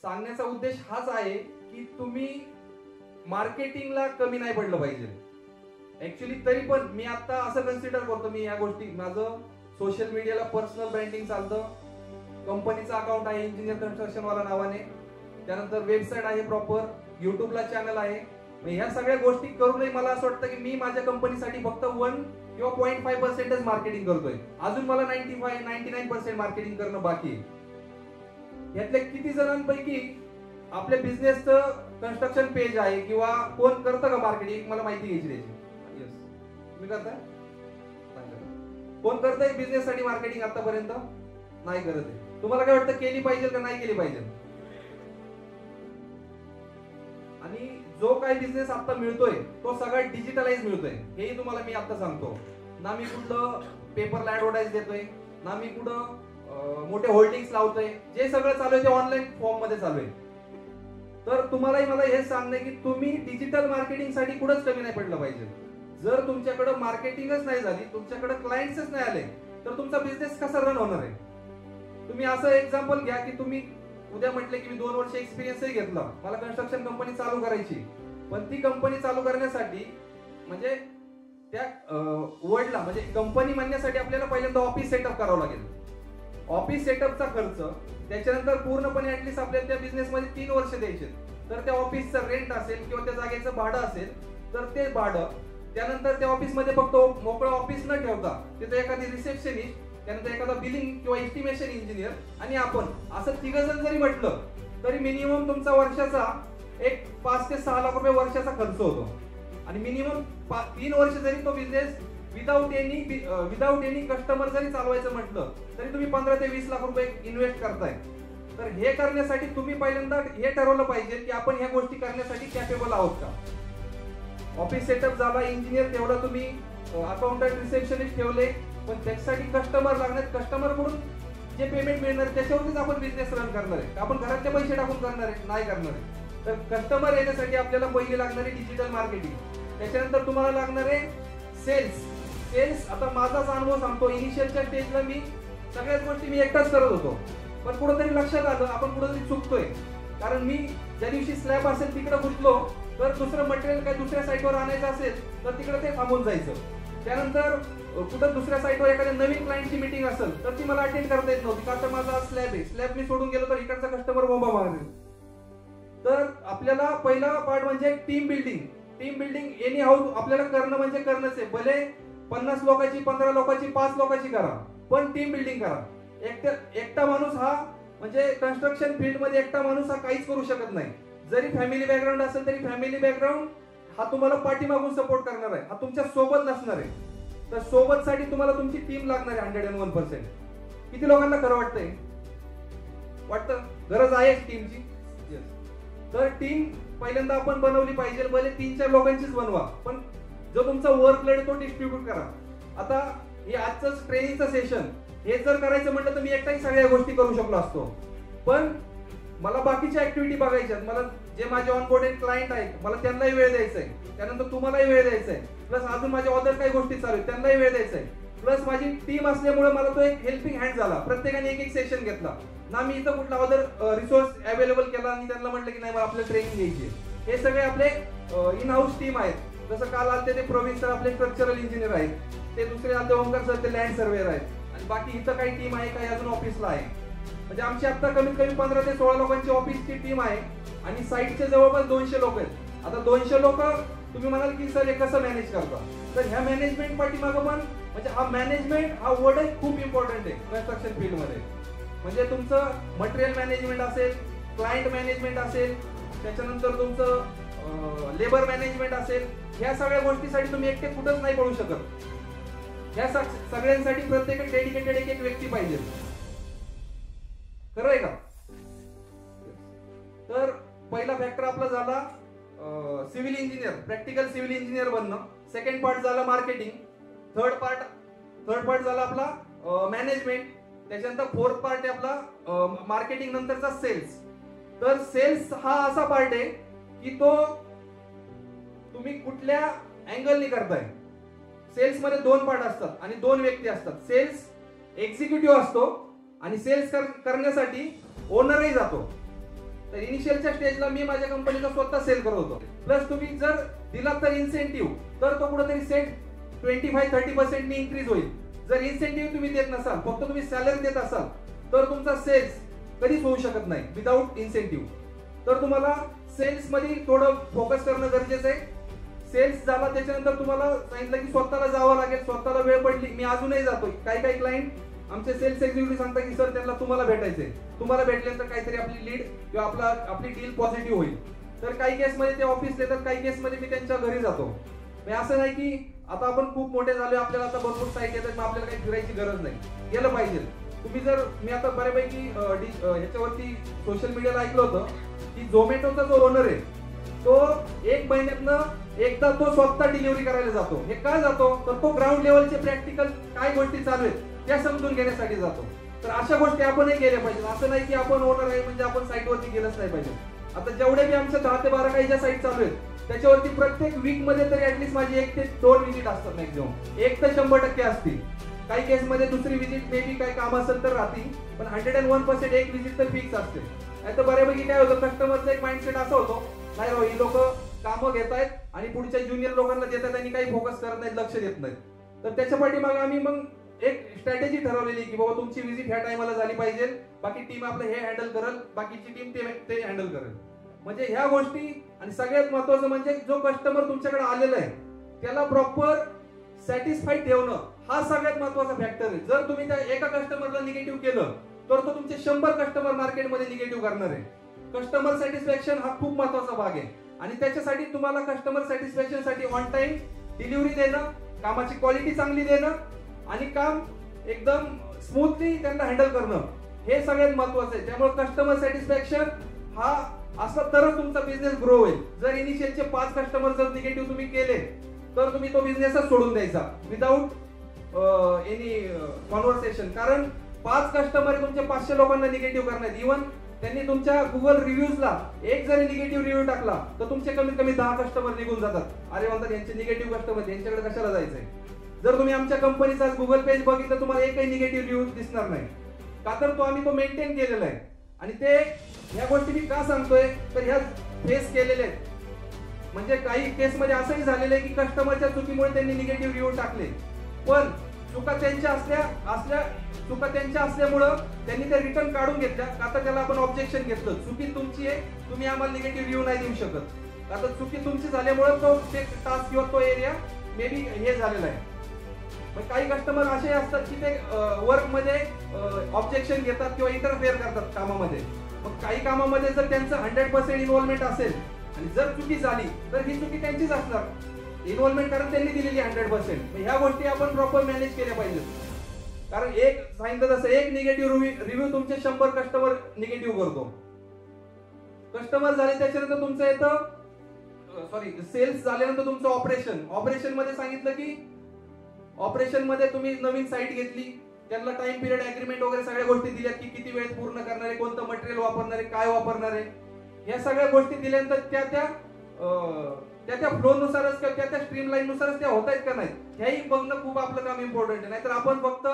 सांगण्याचा उद्देश हाच आहे की तुम्ही मार्केटिंगला कमी नाही पडलं पाहिजे. ऍक्च्युली तरी पण मी आता असं कन्सिडर करतो, मी या गोष्टी, माझं सोशल मीडियाला पर्सनल ब्रँडिंग चालतं, कंपनीचं अकाउंट आहे इंजिनियर कन्स्ट्रक्शन वाला नावाने, त्यानंतर वेबसाईट आहे प्रॉपर, युट्यूबला चॅनल आहे. ह्या सगळ्या गोष्टी करूनही मला असं वाटतं की मी माझ्या कंपनीसाठी फक्त 1 किंवा 0.5% मार्केटिंग करतोय. अजून मला 99% मार्केटिंग करणं बाकी आहे. यातल्या किती जणांपैकी आपल्या बिझनेसचं कन्स्ट्रक्शन पेज आहे किंवा कोण करतं का मार्केटिंग, मला माहिती घ्यायची त्याची. येस, तुम्ही करताय? कोण करताय बिझनेस साठी मार्केटिंग? आतापर्यंत नाही करत आहे. तुम्हाला काय वाटतं, केली पाहिजे का नाही केली पाहिजे? आणि जो काही बिझनेस आता मिळतोय तो सगळा डिजिटलाइज मिळतोय, हेही तुम्हाला मी आता सांगतो. ना मी कुठलं पेपरला ऍडव्हर्टाइज देतोय, ना मी कुठं मोठे होल्डिंग्स लावतोय. जे सगळं चालू आहे ते ऑनलाईन फॉर्म मध्ये चालू आहे. तर तुम्हालाही मला हेच सांगणं आहे की तुम्ही डिजिटल मार्केटिंग साठी कुठंच कमी नाही पडलं पाहिजे. जर तुमच्याकडे मार्केटिंगच नाही झाली, तुमच्याकडे क्लायंट्सच नाही आले, तर तुमचा बिझनेस कसा रन होणार आहे? तुम्ही असं एक्झाम्पल घ्या की तुम्ही उद्या म्हटले की मी 2 वर्ष एक्सपिरियन्सही घेतला, मला कन्स्ट्रक्शन कंपनी चालू करायची, पण ती कंपनी चालू करण्यासाठी म्हणजे त्या वर्डला म्हणजे कंपनी म्हणण्यासाठी आपल्याला पहिल्यांदा ऑफिस सेटअप करावं लागेल. ऑफिस सेटअपचा खर्च, त्याच्यानंतर पूर्णपणे ऍटलीस्ट आपल्याला त्या बिझनेसमध्ये 3 वर्ष द्यायचे, तर त्या ऑफिसचं रेंट असेल किंवा त्या जागेचं भाडं असेल तर ते भाडं, त्यानंतर त्या ऑफिसमध्ये फक्त मोकळं ऑफिस न ठेवता तिथे एखादी रिसेप्शनिस्ट, त्यानंतर एखादा बिलिंग किंवा एस्टिमेशन इंजिनियर आणि आपण असं 3 जण जरी म्हटलं तरी मिनिमम तुमचा वर्षाचा एक 5 ते 6 लाख रुपये वर्षाचा खर्च होतो. आणि मिनिमम 3 वर्ष जरी तो बिझनेस विदाउट एनी कस्टमर जरी चालवायचं म्हटलं तरी तुम्ही 15 ते 20 लाख रुपये इन्व्हेस्ट करताय. तर हे करण्यासाठी तुम्ही पहिल्यांदा हे ठरवलं पाहिजे की आपण ह्या गोष्टी करण्यासाठी कॅपेबल आहोत का. ऑफिस सेटअप झाला, इंजिनियर ठेवला तुम्ही, अकाउंटंट, रिसेप्शनिस्ट ठेवले, पण त्याच्यासाठी कस्टमर लागणार, कस्टमर कडून जे पेमेंट मिळणार त्याच्यावरतीच आपण बिझनेस रन करणार आहे. आपण घरातले पैसे टाकून करणार आहे? नाही करणार आहे. तर कस्टमर येण्यासाठी आपल्याला पहिले लागणार आहे डिजिटल मार्केटिंग, त्याच्यानंतर तुम्हाला लागणार आहे सेल्स. आता माझाच अनुभव सांगतो, इनिशियलच्या स्टेजला मी सगळ्याच गोष्टी मी एकटाच करत होतो, पण कुठेतरी लक्षात आलं आपण कुठेतरी चुकतोय. कारण मी ज्या दिवशी स्लॅब असेल तिकडे घुसलो, तर दुसरं मटेरियल काय दुसऱ्या साईटवर आणायचं असेल तर तिकडे ते थांबून जायचं. त्यानंतर कुठं दुसऱ्या साईटवर एखाद्या नवीन क्लायंटची मीटिंग असेल तर ती मला अटेंड करता येत नव्हती, कारण माझा स्लॅब आहे, स्लॅब मी सोडून गेलो तर इकडचा कस्टमर बोंबा मारेल. तर आपल्याला पहिला पार्ट म्हणजे टीम बिल्डिंग एनी हाऊ आपल्याला करणं म्हणजे करणंच आहे. भले 50 लोकांची, 15 लोकांची, 5 लोकांची करा, पण टीम बिल्डिंग करा. एकटा माणूस हा म्हणजे कन्स्ट्रक्शन फील्ड मध्ये एकटा माणूस हा काहीच करू शकत नाही. जरी फॅमिली बॅकग्राऊंड असेल तरी फॅमिली बॅकग्राऊंड हा तुम्हाला पाठीमागून सपोर्ट करणार आहे, हा तुमच्या सोबत नसणार आहे. तर सोबत साठी तुम्हाला तुमची टीम लागणार आहे 101%. किती लोकांना खरं वाटतंय? वाटतं गरज आहे टीमची. तर टीम पहिल्यांदा आपण बनवली पाहिजे, भले 3-4 लोकांचीच बनवा, पण जो तुमचा वर्कलोड तो डिस्ट्रीब्यूट करा. आता हे आजचं ट्रेनिंगचं सेशन हे जर करायचं म्हटलं तर मी एकटाही सगळ्या गोष्टी करू शकलो असतो, पण मला बाकीच्या ऍक्टिव्हिटी बघायच्या. मला जे माझे ऑनबोर्डेड क्लायंट आहेत मला त्यांनाही वेळ द्यायचा आहे, त्यानंतर तुम्हालाही वेळ द्यायचा आहे, प्लस अजून माझ्या ऑदर काही गोष्टी चालू आहेत त्यांनाही वेळ द्यायचा आहे. प्लस माझी टीम असल्यामुळे मला तो एक हेल्पिंग हँड झाला. प्रत्येकाने एक सेशन घेतला ना, मी इथं कुठला ऑदर रिसोर्स अवेलेबल केला आणि त्यांना म्हटलं की नाही मला आपल्याला ट्रेनिंग घ्यायची. हे सगळे आपले इन हाऊस टीम आहेत. जसं काल आलते ते प्रवीण सर आपले स्ट्रक्चरल इंजिनियर आहेत, ते दुसरे आलते ओमकार सर ते लँड सर्वेअर आहेत, आणि बाकी इथं काही टीम आहे, काही अजून ऑफिसला आहे. म्हणजे आमची आता कमीत कमी 15 ते 16 लोकांची ऑफिसची टीम आहे आणि साईटचे जवळपास 200 लोक आहेत. आता 200 लोक तुम्ही म्हणाल की सर हे कसं मॅनेज करता, तर ह्या मॅनेजमेंट पाठीमागं पण म्हणजे हा मॅनेजमेंट हा वर्ड खूप इम्पॉर्टंट आहे कन्स्ट्रक्शन फील्ड मध्ये. म्हणजे तुमचं मटेरियल मॅनेजमेंट असेल, क्लायंट मॅनेजमेंट असेल, त्याच्यानंतर तुमचं लेबर मॅनेजमेंट असेल, ह्या सगळ्या गोष्टीसाठी तुम्ही एकटे कुठंच नाही पडू शकत. ह्या सगळ्यांसाठी प्रत्येक डेडिकेटेड एक व्यक्ती पाहिजे. खरं आहे का? तर पहिला फॅक्टर आपला झाला civil engineer, practical civil engineer बनणं. सेकंड पार्ट झाला मार्केटिंग. थर्ड पार्ट झाला आपला मॅनेजमेंट. त्याच्यानंतर फोर्थ पार्ट आहे आपला मार्केटिंग नंतरचा सेल्स. तर सेल्स हा असा पार्ट आहे की तो तुम्ही कुठल्या अँगलनी करताय. सेल्स मध्ये 2 पार्ट असतात आणि 2 व्यक्ती असतात. सेल्स एक्झिक्युटिव्ह असतो आणि सेल्स करण्यासाठी ओनरही जातो. तर इनिशियलच्या स्टेजला मी माझ्या कंपनीचा स्वतः सेल करत होतो. प्लस तुम्ही जर दिला तर इन्सेंटिव्ह, तर तो कुठेतरी सेट 25-30% नी इन्क्रीज होईल. जर इन्सेंटिव्ह तुम्ही देत नसाल, फक्त तुम्ही सॅलरी देत असाल, तर तुमचा सेल्स कधीच होऊ शकत नाही विदाउट इन्सेंटिव्ह. तर तुम्हाला सेल्स मध्ये थोडं फोकस करणं गरजेचं आहे. सेल्स झाला त्याच्यानंतर तुम्हाला सांगितलं की स्वतःला जावं लागेल. स्वतःला वेळ पडली, मी अजूनही जातोय. काही क्लायंट आमचे सेल्स एक्झिक्युटिव्ह सांगतात की सर त्यांना तुम्हाला भेटायचंय, तुम्हाला भेटल्यानंतर काहीतरी आपली लीड किंवा आपली डील पॉझिटिव्ह होईल. तर काही केसमध्ये ते ऑफिसला येतात, काही केसमध्ये मी त्यांच्या घरी जातो. असं नाही की आता आपण खूप मोठे झाले, आपल्याला आता भरपूर साईट येतात, मग आपल्याला काही फिरायची गरज नाही. गेलं पाहिजे. तुम्ही जर, मी आता बऱ्यापैकी ह्याच्यावरती सोशल मीडियाला ऐकलं होतं की झोमॅटोचा जो ओनर आहे तो 1 महिन्यातनं एकदा तो स्वतः डिलिव्हरी करायला जातो. हे का जातो, तर तो ग्राउंड लेवलचे प्रॅक्टिकल काय गोष्टी चालू आहेत त्या समजून घेण्यासाठी जातो. तर अशा गोष्टी आपणही केल्या पाहिजे. असं नाही की आपण ओनर आहे म्हणजे आपण साईटवरती गेलंच नाही पाहिजे. आता जेवढे बी आमच्या 10 ते 12 काही ज्या साईट चालू आहेत त्याच्यावरती प्रत्येक वीक मध्ये तरी ऍटलीस्ट माझी 1 ते 2 विजिट असतात मॅक्झिमम. 1 तर 100% असतील. काही केसमध्ये दुसरी विजिट मे बी काही काम असेल तर राहतील, पण 101% एक विजिट तर फिक्स असते. नाहीतर बऱ्यापैकी काय होतं, कस्टमरचा एक माइंडसेट असा होतो, नाही राव ही लोक कामं घेत आहेत आणि पुढच्या ज्युनियर लोकांना देतात आणि काही फोकस करत नाहीत, लक्ष देत नाहीत. तर त्याच्या पाठीमागे आम्ही मग एक स्ट्रॅटेजी ठरवलेली की बाबा तुमची विजिट ह्या टायमाला झाली पाहिजे, बाकी टीम आपलं हे हँडल करेल, बाकीची टीम ते हँडल करेल. म्हणजे ह्या गोष्टी. आणि सगळ्यात महत्वाचं म्हणजे जो कस्टमर तुमच्याकडे आलेला आहे त्याला प्रॉपर सॅटिस्फाईड ठेवणं हा सगळ्यात महत्वाचा फॅक्टर आहे. जर तुम्ही त्या एका कस्टमरला निगेटिव्ह केलं तर तो तुमचे 100 कस्टमर मार्केटमध्ये निगेटिव्ह करणार आहे. कस्टमर सॅटिस्फॅक्शन हा खूप महत्वाचा भाग आहे आणि त्याच्यासाठी तुम्हाला कस्टमर सॅटिस्फॅक्शन साठी ऑन टाइम डिलिव्हरी देणं, कामाची क्वालिटी चांगली देणं आणि काम एकदम स्मूथली त्यांना हँडल करणं हे सगळ्यात महत्वाचं आहे. त्यामुळे कस्टमर सॅटिस्फॅक्शन हा असं तरच तुमचा बिझनेस ग्रो होईल. जर इनिशियलचे 5 कस्टमर जर निगेटिव्ह तुम्ही केले तर तुम्ही तो बिझनेसच सोडून द्यायचा विदाउट एनी कॉन्व्हर्सेशन. कारण 5 कस्टमर तुमच्या 500 लोकांना निगेटिव्ह करणार. इव्हन त्यांनी तुमच्या गुगल रिव्ह्यूजला एक जरी निगेटिव्ह रिव्ह्यू टाकला तर तुमचे कमीत कमी 10 कस्टमर निघून जातात. अरे म्हणतात यांचे निगेटिव्ह कस्टमर, यांच्याकडे कशाला जायचंय. जर तुम्ही आमच्या कंपनीचा गुगल पेज बघितलं तुम्हाला एकही निगेटिव्ह रिव्ह्यू दिसणार नाही, का तर आम्ही तो मेंटेन केलेला आहे. आणि ते ह्या गोष्टी मी का सांगतोय तर ह्या फेस केलेले आहेत. म्हणजे काही केसमध्ये असंही झालेलं आहे की कस्टमरच्या चुकीमुळे त्यांनी निगेटिव्ह रिव्ह्यू टाकले, पण चुका त्यांच्या असल्यामुळं त्यांनी ते रिटर्न काढून घेतल्या. आता त्याला आपण ऑब्जेक्शन घेतलं, चुकी तुमची आहे, तुम्ही आम्हाला निगेटिव्ह रिव्ह्यू नाही देऊ शकत. आता चुकी तुमची झाल्यामुळे तो टास्क किंवा तो एरिया मे बी हे झालेला आहे. काही कस्टमर असे असतात की ते वर्क मध्ये ऑब्जेक्शन घेतात किंवा इंटरफेअर करतात कामामध्ये. मग काही कामामध्ये जर त्यांचं 100% इन्व्हॉल्वमेंट असेल आणि जर चुकी झाली तर ही चुकी त्यांचीच असणार, इन्व्हॉल्वमेंट कारण त्यांनी दिलेली 100%. ह्या गोष्टी आपण प्रॉपर मॅनेज केल्या पाहिजेत. कारण एक सांगितलं तसं एक निगेटिव्ह रिव्ह्यू तुमचे 100 कस्टमर निगेटिव्ह करतो. कस्टमर झाले त्याच्यानंतर तुमचं येतं सेल्स झाल्यानंतर तुमचं ऑपरेशन मध्ये सांगितलं की ऑपरेशन मध्ये तुम्ही नवीन साईट घेतली, त्यांना टाइम पिरियड अग्रीमेंट वगैरे सगळ्या गोष्टी दिल्या की किती वेळ पूर्ण करणार आहे, कोणतं मटेरियल वापरणार आहे, काय वापरणार आहे, या सगळ्या गोष्टी दिल्यानंतर त्या फ्लो नुसारच किंवा त्या स्ट्रीमलाईन नुसारच त्या होत आहेत का नाही हेही बघणं खूप आपलं काम इम्पॉर्टंट आहे. नाहीतर आपण फक्त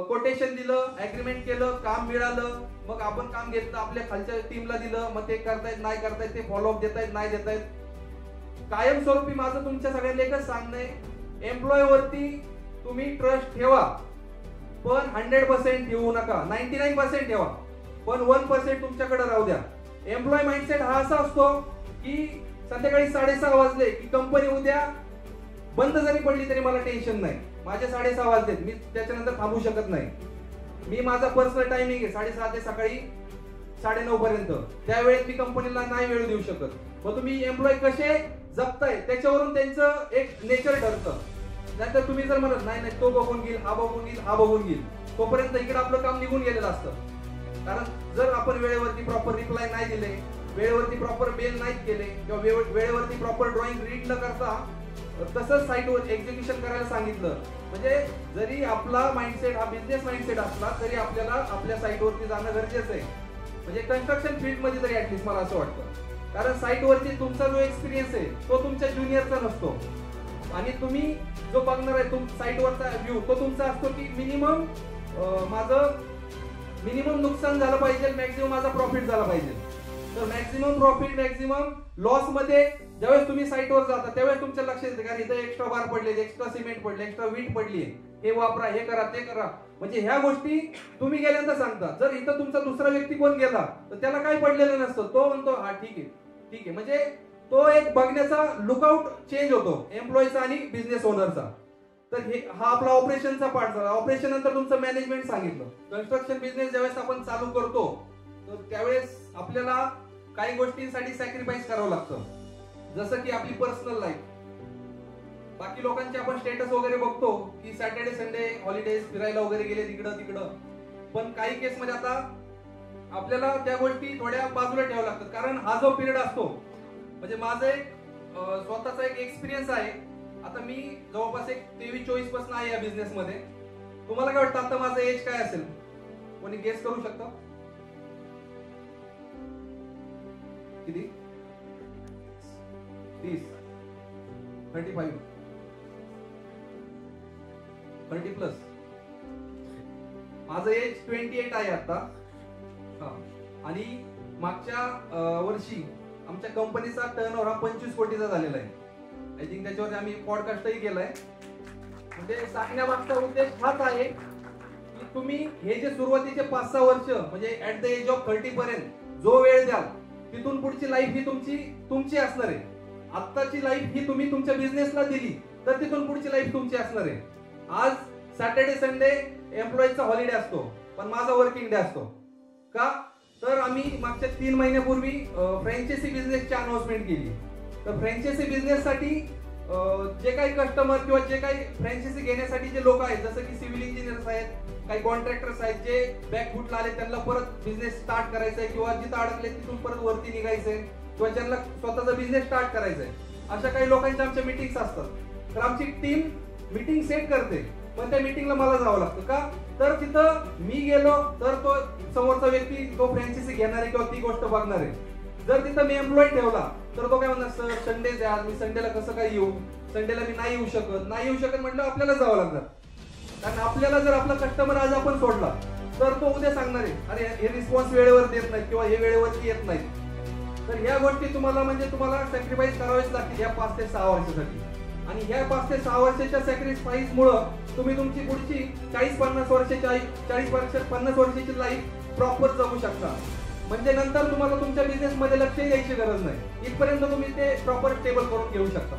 कोटेशन दिलं, अग्रीमेंट केलं, काम मिळालं, मग आपण काम घेतलं, आपल्या खालच्या टीमला दिलं, मग ते करतायत नाही करतायत, ते फॉलोअप देतायत नाही देतायत. कायमस्वरूपी माझं तुमच्या सगळ्यांना एकच सांगणं आहे, एम्प्लॉय वरती तुम्ही ट्रस्ट ठेवा, पण 100% ठेवू नका. 99% ठेवा, पण 1% तुमच्याकडे राहू द्या. एम्प्लॉय माइंडसेट हा असा असतो की संध्याकाळी 6:30 वाजले की कंपनी उद्या बंद जरी पडली तरी मला टेन्शन नाही. माझे 6:30 वाजलेत, मी त्याच्यानंतर थांबू शकत नाही. मी माझा पर्सनल टायमिंग आहे 6:30 ते सकाळी 9:30 पर्यंत. त्यावेळेस मी कंपनीला नाही वेळ देऊ शकत. मग तुम्ही एम्प्लॉय कसे जपताय त्याच्यावरून त्यांचं एक नेचर ठरतं. नाहीतर तुम्ही जर म्हणत नाही तो बघून घेईल, हा बघून घेईल, तोपर्यंत इकडे आपलं काम निघून गेलेलं असतं. कारण जर आपण वेळेवरती प्रॉपर रिप्लाय नाही दिले, वेळेवरती प्रॉपर मेल नाही केले किंवा वेळेवरती प्रॉपर ड्रॉइंग रीड न करता तसंच साईटवर एक्झिक्युशन करायला सांगितलं, म्हणजे जरी आपला माइंडसेट हा बिझनेस माइंडसेट असला तरी आपल्याला आपल्या साईटवरती जाणं गरजेचं आहे. म्हणजे कन्स्ट्रक्शन फील्ड मध्ये तरी ऍटलीस्ट मला असं वाटतं. कारण साईटवरती तुमचा जो एक्सपिरियन्स आहे तो तुमच्या ज्युनियरचा नसतो आणि तुम्ही जो बघणार आहे साईटवरचा व्ह्यू तो तुमचा असतो की मिनिमम नुकसान झालं पाहिजे, मॅक्सिमम माझा प्रॉफिट झाला पाहिजे. तर मॅक्झिमम प्रॉफिट मॅक्झिमम लॉस मध्ये ज्यावेळेस तुम्ही साईटवर जाता त्यावेळेस तुमच्या लक्षात येते कारण इथे एक्स्ट्रा बार पडले, एक्स्ट्रा सिमेंट पडले, एक्स्ट्रा वीट पडली, हे वापरा, हे करा, ते करा. म्हणजे ह्या गोष्टी तुम्ही गेल्यानंतर सांगता. जर इथं तुमचा दुसरा व्यक्ती कोण गेला तर त्याला काय पडलेलं नसतं, तो म्हणतो हा ठीक आहे ठीक आहे. म्हणजे तो एक बघण्याचा लुकआउट चेंज होतो एम्प्लॉईचा आणि बिझनेस ओनरचा. तर हे हा आपला ऑपरेशनचा पार्ट झाला. ऑपरेशन नंतर तुमचं मॅनेजमेंट सांगितलं. कन्स्ट्रक्शन बिझनेस ज्यावेळेस आपण चालू करतो तर त्यावेळेस आपल्याला काही गोष्टींसाठी सॅक्रिफाईस करावं लागतं, जसं की आपली पर्सनल लाईफ. बाकी लोकांचे आपण स्टेटस वगैरे बघतो की सॅटर्डे संडे हॉलिडेज फिरायला वगैरे गेले तिकडं तिकडं, पण काही केस मध्ये आता आपल्याला त्या गोष्टी थोड्या बाजूला ठेवाव्या लागतात. कारण हा जो पिरियड असतो म्हणजे माझं एक स्वतःचा एक एक्सपिरियन्स आहे. आता मी जवळपास एक 23-24 पासून आहे या बिझनेस मध्ये. तुम्हाला काय वाटतं आता माझं एज काय असेल? कोणी गेस करू शकतं? किती? 30, 35, 30 प्लस. माझं एज 28 आहे आता. आणि मागच्या वर्षी आमच्या कंपनीचा टर्नओव्हर हा 25 कोटीचा झालेला आहे. आय थिंक त्याच्यावर आम्ही पॉडकास्टही केलाय. म्हणजे सांगण्यामागचा उद्देश हाच आहे की तुम्ही हे जे सुरुवातीचे 5-6 वर्ष म्हणजे ऍट द एज ऑफ 30 पर्यंत जो वेळ द्याल तिथून पुढची लाईफ ही तुमची असणार आहे. आत्ताची लाईफ ही तुम्ही तुमच्या बिझनेसला दिली तर तिथून पुढची लाईफ तुमची असणार आहे. आज सॅटर्डे संडे एम्प्लॉईचा हॉलिडे असतो पण माझा वर्किंग डे असतो. का तर आम्ही मागच्या 3 महिन्यापूर्वी फ्रँचायझी बिझनेसची अनाउन्समेंट केली. तर फ्रँचायझी बिझनेससाठी जे काही कस्टमर किंवा जे काही फ्रँचायझी घेण्यासाठी जे लोक आहेत जसं की सिव्हिल इंजिनियर्स आहेत, काही कॉन्ट्रॅक्टर्स आहेत जे बॅकफुटला आले त्यांना परत बिझनेस स्टार्ट करायचा आहे किंवा जिथं अडकले तिथून परत वरती निघायचंय किंवा ज्यांना स्वतःचा बिझनेस स्टार्ट करायचा आहे, अशा काही लोकांच्या आमच्या मीटिंग्स असतात. तर आमची टीम मीटिंग सेट करते पण त्या मीटिंगला मला जावं लागतं. का तर तिथं मी गेलो तर तो समोरचा व्यक्ती तो फ्रँचायझी घेणार आहे किंवा ती गोष्ट बघणार आहे. जर तिथं मी एम्प्लॉय ठेवला तर तो काय म्हणणार सर संडे द्या, मी संडेला कसं काय येऊ, संडेला मी नाही येऊ शकत म्हटलं आपल्याला जावं लागणार. कारण आपल्याला जर आपला कस्टमर आज आपण सोडला तर तो उद्या सांगणार आहे अरे हे रिस्पॉन्स वेळेवर देत नाहीत किंवा हे वेळेवरती येत नाहीत. तर ह्या गोष्टी तुम्हाला सॅक्रिफाईस करावेच लागतील या 5 ते 6 वर्षासाठी. आणि ह्या 5 ते 6 वर्षाच्या सॅक्रिफाईस मुळे तुम्ही तुमची पुढची 40-50 वर्षाची लाईफ प्रॉपर जगू शकता. म्हणजे नंतर तुम्हाला तुमच्या बिझनेस मध्ये लक्ष द्यायची गरज नाही, इथपर्यंत तुम्ही ते प्रॉपर स्टेबल करून घेऊ शकता.